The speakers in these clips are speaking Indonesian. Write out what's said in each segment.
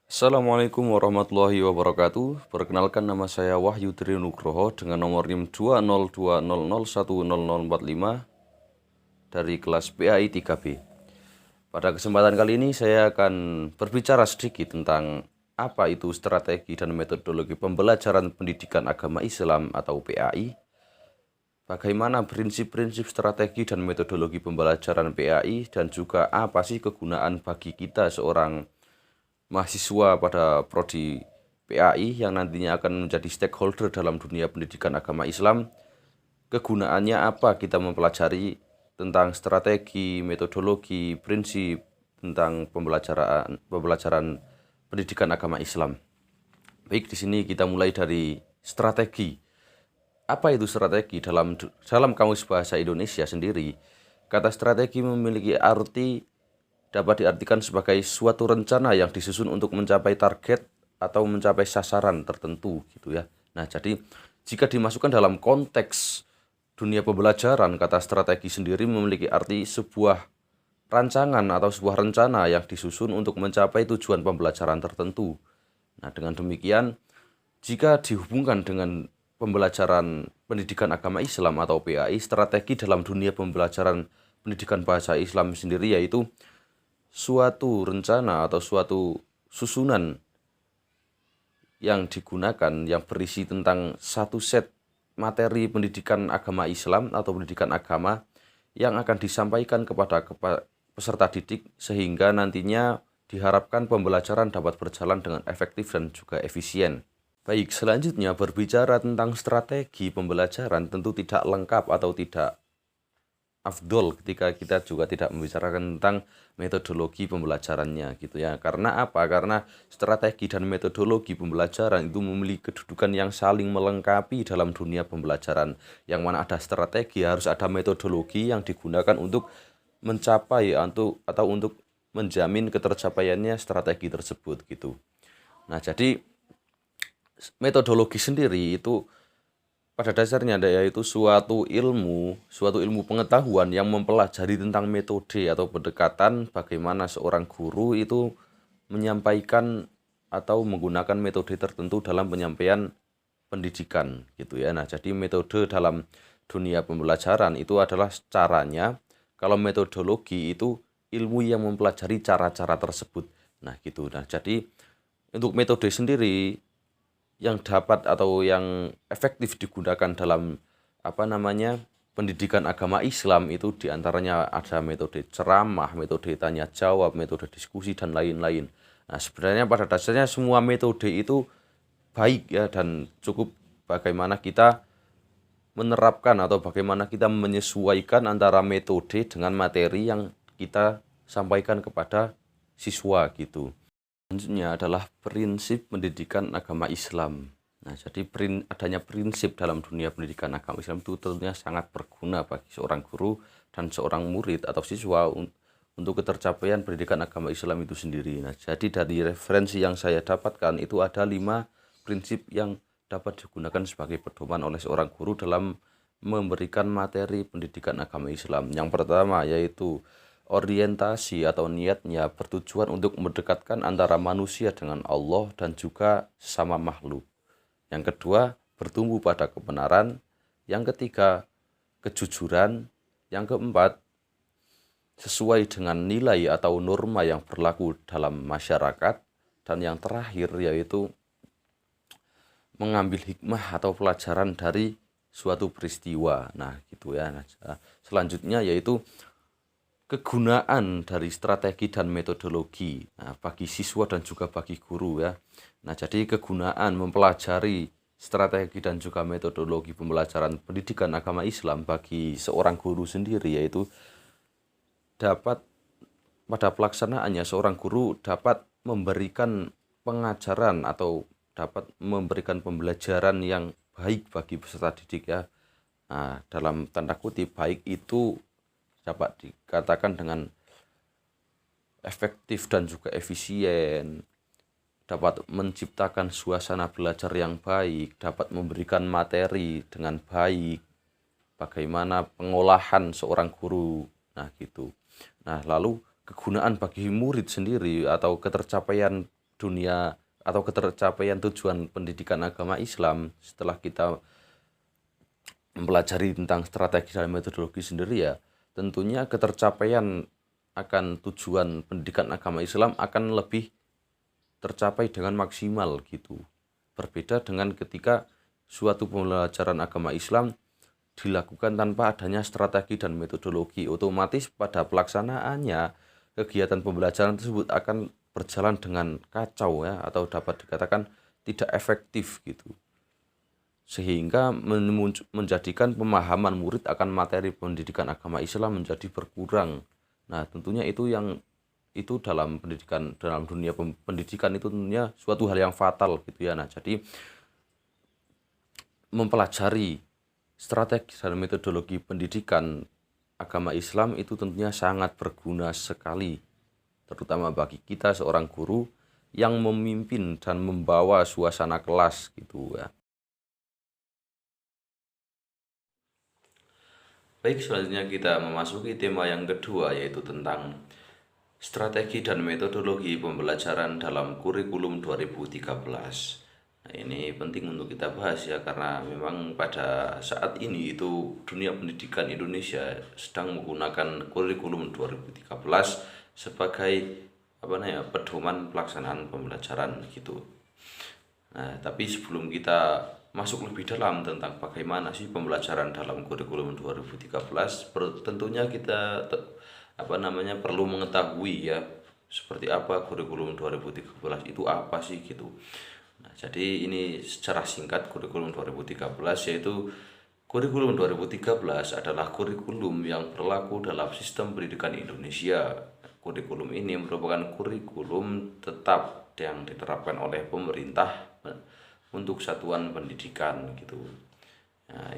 Assalamualaikum warahmatullahi wabarakatuh. Perkenalkan, nama saya Wahyu Tri Nugroho dengan nomor NIM 20200100045 dari kelas PAI 3B. Pada kesempatan kali ini saya akan berbicara sedikit tentang apa itu strategi dan metodologi pembelajaran pendidikan agama Islam atau PAI, bagaimana prinsip-prinsip strategi dan metodologi pembelajaran PAI, dan juga apa sih kegunaan bagi kita seorang mahasiswa pada prodi PAI yang nantinya akan menjadi stakeholder dalam dunia pendidikan agama Islam. Kegunaannya apa kita mempelajari tentang strategi, metodologi, prinsip tentang pembelajaran pendidikan agama Islam. Baik, di sini kita mulai dari strategi. Apa itu strategi? Dalam Kamus Bahasa Indonesia sendiri, kata strategi memiliki arti dapat diartikan sebagai suatu rencana yang disusun untuk mencapai target atau mencapai sasaran tertentu gitu ya. Nah, jadi jika dimasukkan dalam konteks dunia pembelajaran, kata strategi sendiri memiliki arti sebuah rancangan atau sebuah rencana yang disusun untuk mencapai tujuan pembelajaran tertentu. Nah, dengan demikian, jika dihubungkan dengan pembelajaran pendidikan agama Islam atau PAI, strategi dalam dunia pembelajaran pendidikan bahasa Islam sendiri yaitu suatu rencana atau suatu susunan yang digunakan yang berisi tentang satu set materi pendidikan agama Islam atau pendidikan agama yang akan disampaikan kepada peserta didik sehingga nantinya diharapkan pembelajaran dapat berjalan dengan efektif dan juga efisien. Baik, selanjutnya berbicara tentang strategi pembelajaran tentu tidak lengkap atau tidak afdol ketika kita juga tidak membicarakan tentang metodologi pembelajarannya gitu ya. Karena apa? Karena strategi dan metodologi pembelajaran itu memiliki kedudukan yang saling melengkapi dalam dunia pembelajaran. Yang mana ada strategi, harus ada metodologi yang digunakan untuk mencapai atau untuk menjamin ketercapaiannya strategi tersebut gitu. Nah, jadi metodologi sendiri itu pada dasarnya yaitu suatu ilmu pengetahuan yang mempelajari tentang metode atau pendekatan bagaimana seorang guru itu menyampaikan atau menggunakan metode tertentu dalam penyampaian pendidikan gitu ya. Nah, jadi metode dalam dunia pembelajaran itu adalah caranya, kalau metodologi itu ilmu yang mempelajari cara-cara tersebut. Nah, gitu. Nah, jadi untuk metode sendiri yang dapat atau yang efektif digunakan dalam pendidikan agama Islam itu diantaranya ada metode ceramah, metode tanya jawab, metode diskusi, dan lain-lain. Nah, sebenarnya pada dasarnya semua metode itu baik ya, dan cukup bagaimana kita menerapkan atau bagaimana kita menyesuaikan antara metode dengan materi yang kita sampaikan kepada siswa gitu. Selanjutnya adalah prinsip pendidikan agama Islam. Nah, jadi adanya prinsip dalam dunia pendidikan agama Islam itu tentunya sangat berguna bagi seorang guru dan seorang murid atau siswa untuk ketercapaian pendidikan agama Islam itu sendiri. Nah, jadi dari referensi yang saya dapatkan itu ada 5 prinsip yang dapat digunakan sebagai pedoman oleh seorang guru dalam memberikan materi pendidikan agama Islam. Yang pertama yaitu orientasi atau niatnya bertujuan untuk mendekatkan antara manusia dengan Allah dan juga sesama makhluk. Yang kedua, bertumbuh pada kebenaran. Yang ketiga, kejujuran. Yang keempat, sesuai dengan nilai atau norma yang berlaku dalam masyarakat. Dan yang terakhir yaitu mengambil hikmah atau pelajaran dari suatu peristiwa. Nah, gitu ya. Nah, selanjutnya yaitu kegunaan dari strategi dan metodologi bagi siswa dan juga bagi guru ya. Nah, jadi kegunaan mempelajari strategi dan juga metodologi pembelajaran pendidikan agama Islam bagi seorang guru sendiri yaitu dapat pada pelaksanaannya seorang guru dapat memberikan pengajaran atau dapat memberikan pembelajaran yang baik bagi peserta didik ya. Nah, dalam tanda kutip baik itu dapat dikatakan dengan efektif dan juga efisien, dapat menciptakan suasana belajar yang baik, dapat memberikan materi dengan baik, bagaimana pengolahan seorang guru. Nah, gitu. Nah, lalu kegunaan bagi murid sendiri atau ketercapaian dunia atau ketercapaian tujuan pendidikan agama Islam setelah kita mempelajari tentang strategi dan metodologi sendiri, ya tentunya ketercapaian akan tujuan pendidikan agama Islam akan lebih tercapai dengan maksimal gitu. Berbeda dengan ketika suatu pembelajaran agama Islam dilakukan tanpa adanya strategi dan metodologi, otomatis pada pelaksanaannya kegiatan pembelajaran tersebut akan berjalan dengan kacau ya, atau dapat dikatakan tidak efektif gitu, sehingga menjadikan pemahaman murid akan materi pendidikan agama Islam menjadi berkurang. Nah, tentunya itu dalam pendidikan, dalam dunia pendidikan itu tentunya suatu hal yang fatal gitu ya. Nah, jadi mempelajari strategi dan metodologi pendidikan agama Islam itu tentunya sangat berguna sekali, terutama bagi kita seorang guru yang memimpin dan membawa suasana kelas gitu ya. Baik, selanjutnya kita memasuki tema yang kedua, yaitu tentang strategi dan metodologi pembelajaran dalam kurikulum 2013. Nah, ini penting untuk kita bahas ya, karena memang pada saat ini itu dunia pendidikan Indonesia sedang menggunakan kurikulum 2013 sebagai pedoman pelaksanaan pembelajaran gitu. Nah, tapi sebelum kita masuk lebih dalam tentang bagaimana sih pembelajaran dalam kurikulum 2013, tentunya kita perlu mengetahui ya seperti apa kurikulum 2013 itu apa sih gitu. Nah, jadi ini secara singkat kurikulum 2013 yaitu kurikulum 2013 adalah kurikulum yang berlaku dalam sistem pendidikan Indonesia. Kurikulum ini merupakan kurikulum tetap yang diterapkan oleh pemerintah untuk satuan pendidikan gitu. Nah,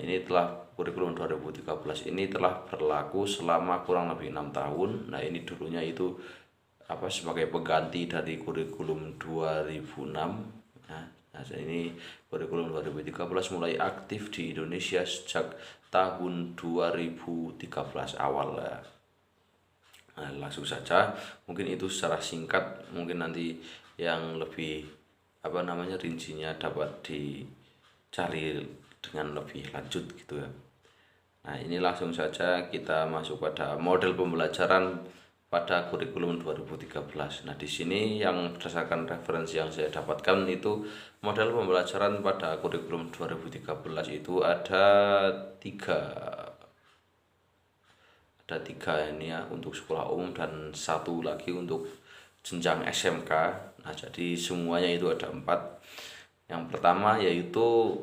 kurikulum 2013 ini telah berlaku selama kurang lebih 6 tahun. Nah, ini dulunya itu sebagai pengganti dari kurikulum 2006. Nah, ini kurikulum 2013 mulai aktif di Indonesia sejak tahun 2013 awal ya. Nah, langsung saja, mungkin itu secara singkat, mungkin nanti yang lebih rincinya dapat dicari dengan lebih lanjut gitu ya. Nah, ini langsung saja kita masuk pada model pembelajaran pada kurikulum 2013. Nah, di sini yang berdasarkan referensi yang saya dapatkan itu model pembelajaran pada kurikulum 2013 itu ada tiga ini ya, untuk sekolah umum dan satu lagi untuk jenjang SMK. Nah, jadi semuanya itu ada 4. Yang pertama yaitu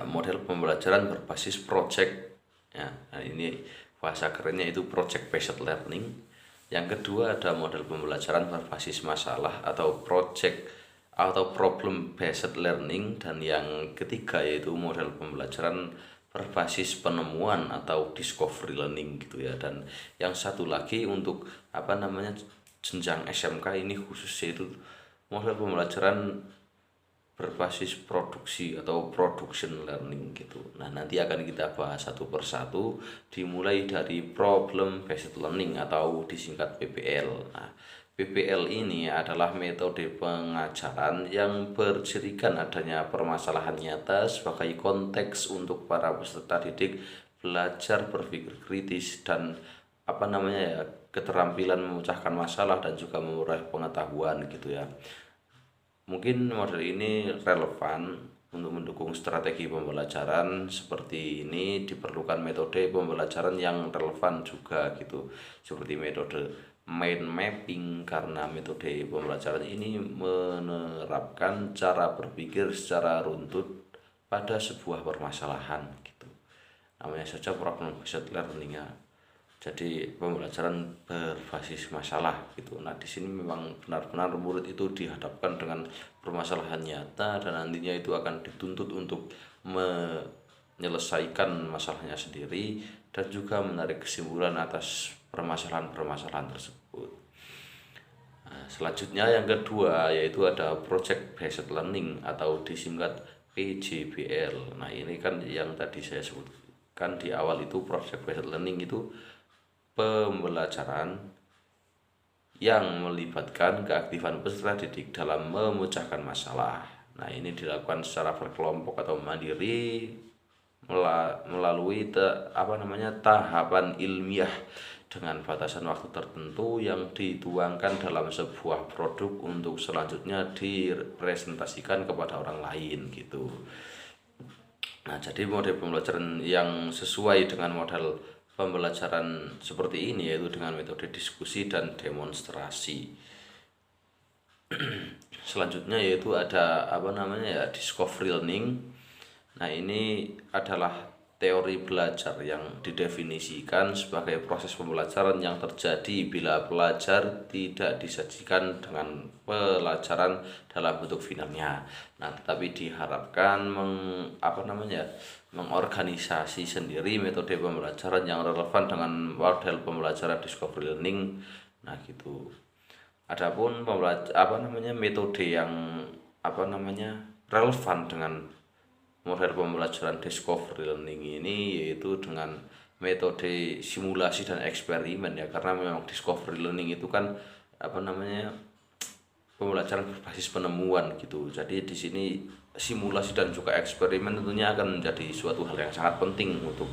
model pembelajaran berbasis project ya. Nah, ini bahasa kerennya itu project based learning. Yang kedua ada model pembelajaran berbasis masalah atau project atau problem based learning, dan yang ketiga yaitu model pembelajaran berbasis penemuan atau discovery learning gitu ya. Dan yang satu lagi untuk jenjang SMK ini khusus yaitu model pembelajaran berbasis produksi atau production learning gitu. Nah, nanti akan kita bahas satu persatu, dimulai dari problem based learning atau disingkat PBL. Nah, PBL ini adalah metode pengajaran yang bercirikan adanya permasalahan nyata sebagai konteks untuk para peserta didik belajar berpikir kritis dan keterampilan memecahkan masalah dan juga memperoleh pengetahuan gitu ya. Mungkin model ini relevan untuk mendukung strategi pembelajaran seperti ini. Diperlukan metode pembelajaran yang relevan juga gitu, seperti metode mind mapping, karena metode pembelajaran ini menerapkan cara berpikir secara runtut pada sebuah permasalahan gitu. Namanya saja problem based learning ya. Jadi pembelajaran berbasis masalah gitu. Nah, di sini memang benar-benar murid itu dihadapkan dengan permasalahan nyata dan nantinya itu akan dituntut untuk menyelesaikan masalahnya sendiri dan juga menarik kesimpulan atas permasalahan-permasalahan tersebut. Nah, selanjutnya yang kedua yaitu ada project based learning atau disingkat PJBL. Nah, ini kan yang tadi saya sebutkan di awal itu project based learning itu pembelajaran yang melibatkan keaktifan peserta didik dalam memecahkan masalah. Nah, ini dilakukan secara berkelompok atau mandiri melalui tahapan ilmiah dengan batasan waktu tertentu yang dituangkan dalam sebuah produk untuk selanjutnya dipresentasikan kepada orang lain gitu. Nah, jadi model pembelajaran yang sesuai dengan model pembelajaran seperti ini yaitu dengan metode diskusi dan demonstrasi. Selanjutnya yaitu ada discovery learning. Nah, ini adalah teori belajar yang didefinisikan sebagai proses pembelajaran yang terjadi bila pelajar tidak disajikan dengan pelajaran dalam bentuk finalnya. Nah, tetapi diharapkan mengorganisasi sendiri metode pembelajaran yang relevan dengan model pembelajaran discovery learning. Nah, gitu. Adapun metode yang relevan dengan model pembelajaran discovery learning ini yaitu dengan metode simulasi dan eksperimen ya, karena memang discovery learning itu kan pembelajaran berbasis penemuan gitu. Jadi di sini simulasi dan juga eksperimen tentunya akan menjadi suatu hal yang sangat penting untuk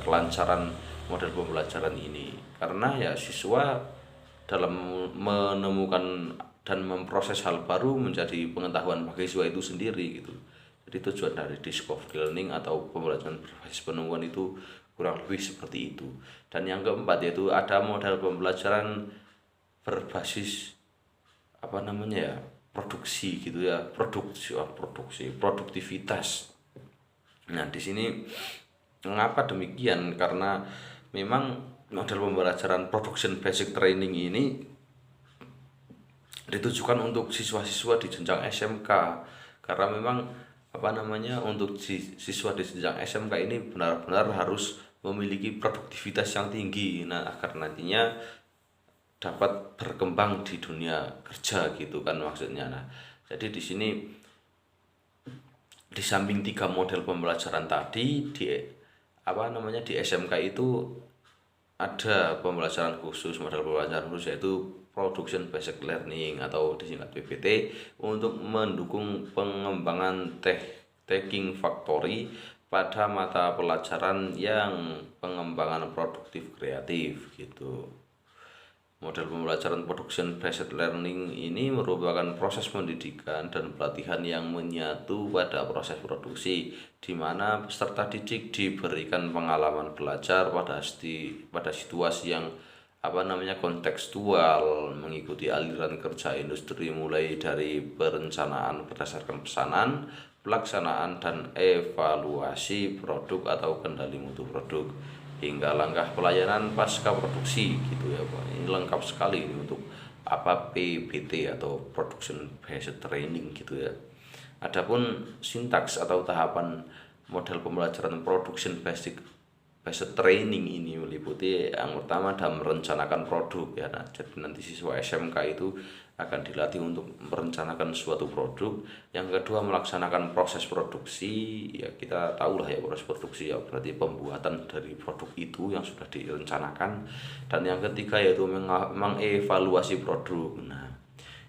kelancaran model pembelajaran ini, karena ya siswa dalam menemukan dan memproses hal baru menjadi pengetahuan bagi siswa itu sendiri gitu. Jadi tujuan dari discovery learning atau pembelajaran berbasis penemuan itu kurang lebih seperti itu. Dan yang keempat yaitu ada model pembelajaran berbasis produksi gitu ya, produktivitas. Nah, di sini mengapa demikian? Karena memang model pembelajaran production basic training ini ditujukan untuk siswa-siswa di jenjang SMK, karena memang untuk siswa di jenjang SMK ini benar-benar harus memiliki produktivitas yang tinggi. Nah, agar nantinya dapat berkembang di dunia kerja gitu kan maksudnya. Nah, jadi di sini di samping 3 model pembelajaran tadi di SMK itu ada pembelajaran khusus, model pembelajaran khusus yaitu Production Basic Learning atau disingkat PBT untuk mendukung pengembangan thinking factory pada mata pelajaran yang pengembangan produktif kreatif gitu. Model pembelajaran Production Based Learning ini merupakan proses pendidikan dan pelatihan yang menyatu pada proses produksi, di mana peserta didik diberikan pengalaman belajar pada situasi yang kontekstual, mengikuti aliran kerja industri mulai dari perencanaan berdasarkan pesanan, pelaksanaan dan evaluasi produk atau kendali mutu produk, hingga langkah pelayanan pasca produksi gitu ya Pak. Ini lengkap sekali ini untuk PBT atau Production Based Training gitu ya. Adapun sintaks atau tahapan model pembelajaran Production Based Training ini meliputi yang pertama dalam merencanakan produk ya. Nah, jadi nanti siswa SMK itu akan dilatih untuk merencanakan suatu produk. Yang kedua melaksanakan proses produksi ya, kita tahu lah ya proses produksi ya berarti pembuatan dari produk itu yang sudah direncanakan. Dan yang ketiga yaitu mengevaluasi produk. Nah,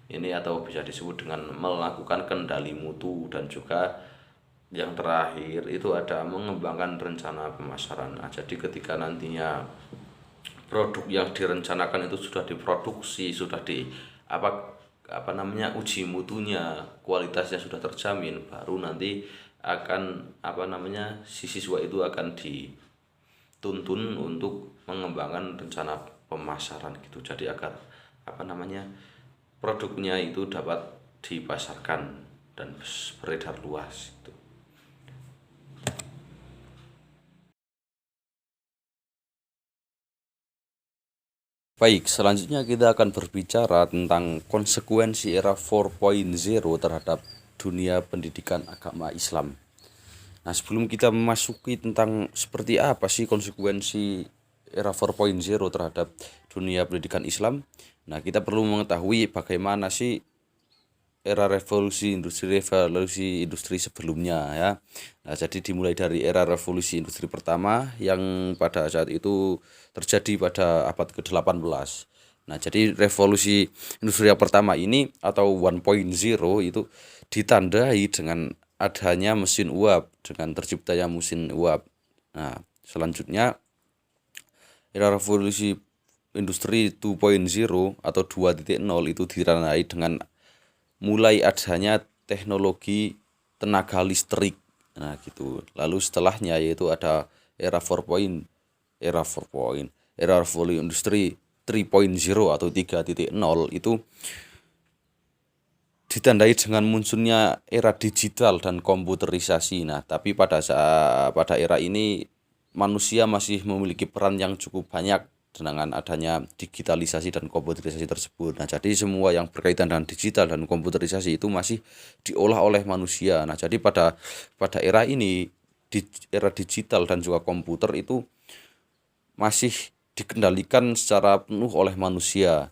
ini atau bisa disebut dengan melakukan kendali mutu. Dan juga yang terakhir itu ada mengembangkan rencana pemasaran. Nah, jadi ketika nantinya produk yang direncanakan itu sudah diproduksi, sudah uji mutunya, kualitasnya sudah terjamin, baru nanti akan si siswa itu akan dituntun untuk mengembangkan rencana pemasaran gitu. Jadi agar produknya itu dapat dipasarkan dan beredar luas gitu. Baik, selanjutnya kita akan berbicara tentang konsekuensi era 4.0 terhadap dunia pendidikan agama Islam. Nah, sebelum kita memasuki tentang seperti apa sih konsekuensi era 4.0 terhadap dunia pendidikan Islam, nah kita perlu mengetahui bagaimana sih era revolusi industri sebelumnya ya. Nah, jadi dimulai dari era revolusi industri pertama yang pada saat itu terjadi pada abad ke-18. Nah, jadi revolusi industri yang pertama ini atau 1.0 itu ditandai dengan adanya mesin uap, dengan terciptanya mesin uap. Nah, selanjutnya era revolusi industri 2.0 atau 2.0 itu ditandai dengan mulai adanya teknologi tenaga listrik. Nah, gitu. Lalu setelahnya yaitu ada era 4. Era 4. Era revolusi industri 3.0 atau 3.0 itu ditandai dengan munculnya era digital dan komputerisasi. Nah, tapi pada era ini manusia masih memiliki peran yang cukup banyak dengan adanya digitalisasi dan komputerisasi tersebut. Nah, jadi semua yang berkaitan dengan digital dan komputerisasi itu masih diolah oleh manusia. Nah, jadi pada era ini, di era digital dan juga komputer itu masih dikendalikan secara penuh oleh manusia.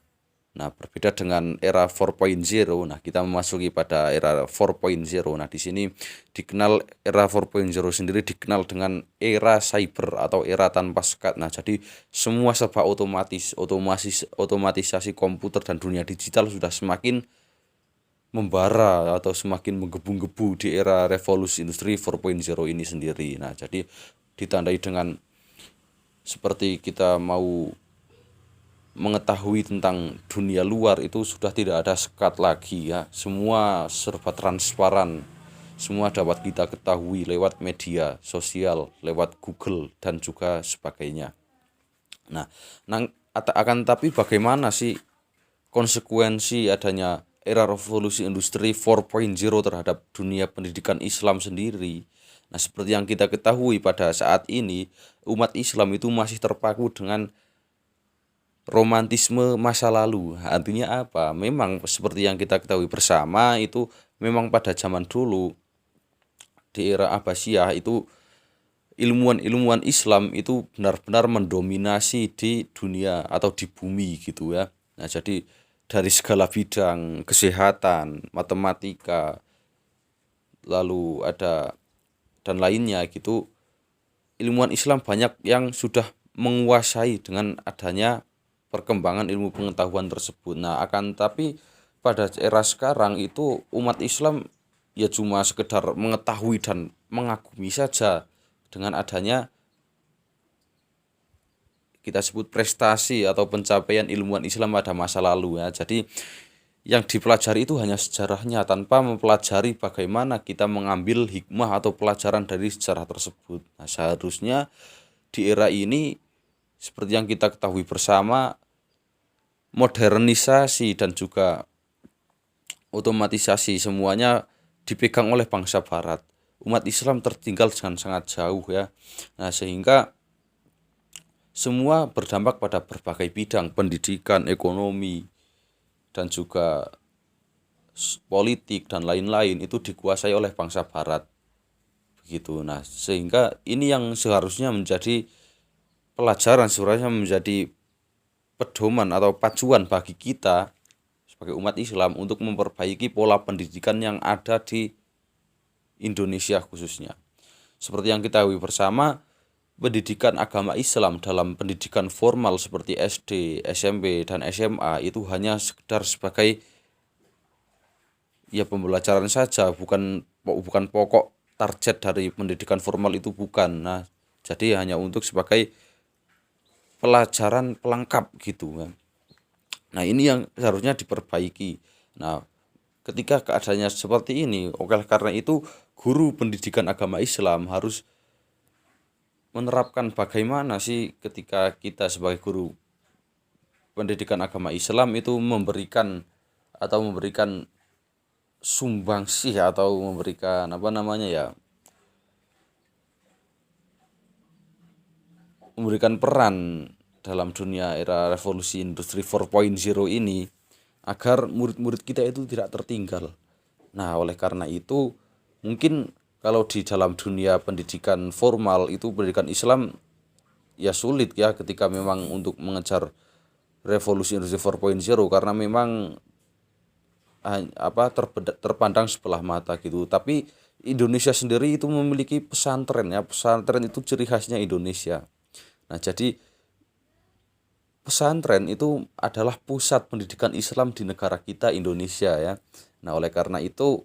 Nah, berbeda dengan era 4.0. Nah, kita memasuki pada era 4.0. Nah, di sini dikenal era 4.0 sendiri dikenal dengan era cyber atau era tanpa sekat. Nah, jadi semua serba otomatisasi komputer dan dunia digital sudah semakin membara atau semakin menggebu-gebu di era revolusi industri 4.0 ini sendiri. Nah, jadi ditandai dengan seperti kita mau mengetahui tentang dunia luar itu sudah tidak ada sekat lagi ya. Semua serba transparan. Semua dapat kita ketahui lewat media sosial, lewat Google dan juga sebagainya. Nah, akan tapi bagaimana sih konsekuensi adanya era revolusi industri 4.0 terhadap dunia pendidikan Islam sendiri? Nah, seperti yang kita ketahui pada saat ini, umat Islam itu masih terpaku dengan romantisme masa lalu. Artinya apa? Memang seperti yang kita ketahui bersama itu memang pada zaman dulu di era Abbasiyah itu ilmuwan-ilmuwan Islam itu benar-benar mendominasi di dunia atau di bumi gitu ya. Nah, jadi dari segala bidang, kesehatan, matematika, lalu ada dan lainnya gitu, ilmuwan Islam banyak yang sudah menguasai dengan adanya perkembangan ilmu pengetahuan tersebut. Nah, akan tapi pada era sekarang itu umat Islam ya cuma sekedar mengetahui dan mengagumi saja dengan adanya kita sebut prestasi atau pencapaian ilmuwan Islam pada masa lalu ya. Jadi yang dipelajari itu hanya sejarahnya tanpa mempelajari bagaimana kita mengambil hikmah atau pelajaran dari sejarah tersebut. Nah, seharusnya di era ini seperti yang kita ketahui bersama, modernisasi dan juga otomatisasi semuanya dipegang oleh bangsa barat. Umat Islam tertinggal dengan sangat jauh ya. Nah, sehingga semua berdampak pada berbagai bidang, pendidikan, ekonomi, dan juga politik dan lain-lain itu dikuasai oleh bangsa barat. Begitu. Nah, sehingga ini yang seharusnya menjadi pelajaran, seharusnya menjadi pedoman atau pacuan bagi kita sebagai umat Islam untuk memperbaiki pola pendidikan yang ada di Indonesia khususnya. Seperti yang kita ketahui bersama, pendidikan agama Islam dalam pendidikan formal seperti SD, SMP, dan SMA itu hanya sekedar sebagai ya pembelajaran saja, bukan pokok target dari pendidikan formal itu bukan. Nah, jadi hanya untuk sebagai pelajaran pelengkap gitu kan. Nah, ini yang seharusnya diperbaiki. Nah, ketika keadaannya seperti ini, oleh karena itu guru pendidikan agama Islam harus menerapkan bagaimana sih ketika kita sebagai guru pendidikan agama Islam itu memberikan sumbangsih atau memberikan memberikan peran dalam dunia era revolusi industri 4.0 ini agar murid-murid kita itu tidak tertinggal. Nah, oleh karena itu mungkin kalau di dalam dunia pendidikan formal itu pendidikan Islam ya sulit ya ketika memang untuk mengejar revolusi industri 4.0 karena memang terpandang sebelah mata gitu. Tapi Indonesia sendiri itu memiliki pesantren ya. Pesantren itu ciri khasnya Indonesia. Nah, jadi pesantren itu adalah pusat pendidikan Islam di negara kita Indonesia ya. Nah, oleh karena itu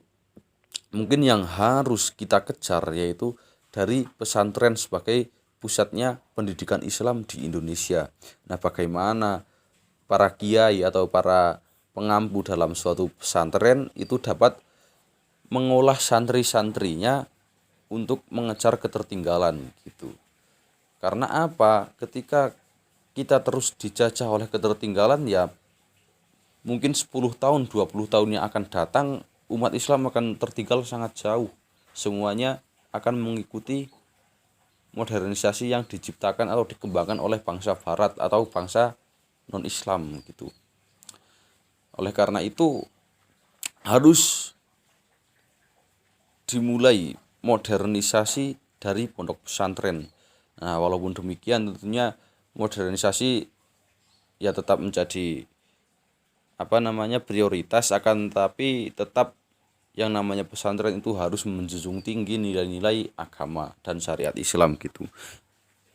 mungkin yang harus kita kejar yaitu dari pesantren sebagai pusatnya pendidikan Islam di Indonesia. Nah, bagaimana para kiai atau para pengampu dalam suatu pesantren itu dapat mengolah santri-santrinya untuk mengejar ketertinggalan gitu. Karena apa? Ketika kita terus dijajah oleh ketertinggalan, ya mungkin 10 tahun, 20 tahun yang akan datang, umat Islam akan tertinggal sangat jauh. Semuanya akan mengikuti modernisasi yang diciptakan atau dikembangkan oleh bangsa barat atau bangsa non-Islam gitu. Oleh karena itu harus dimulai modernisasi dari pondok pesantren. Nah, walaupun demikian tentunya modernisasi ya tetap menjadi prioritas, akan tapi tetap yang namanya pesantren itu harus menjunjung tinggi nilai-nilai agama dan syariat Islam gitu.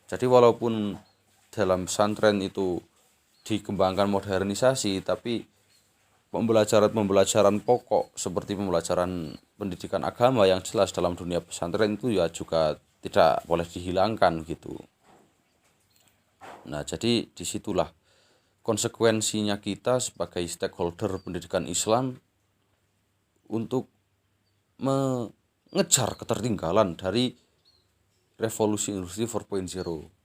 Jadi walaupun dalam pesantren itu dikembangkan modernisasi, tapi pembelajaran pokok seperti pembelajaran pendidikan agama yang jelas dalam dunia pesantren itu ya juga tidak boleh dihilangkan gitu. Nah, jadi disitulah konsekuensinya kita sebagai stakeholder pendidikan Islam untuk mengejar ketertinggalan dari revolusi industri 4.0.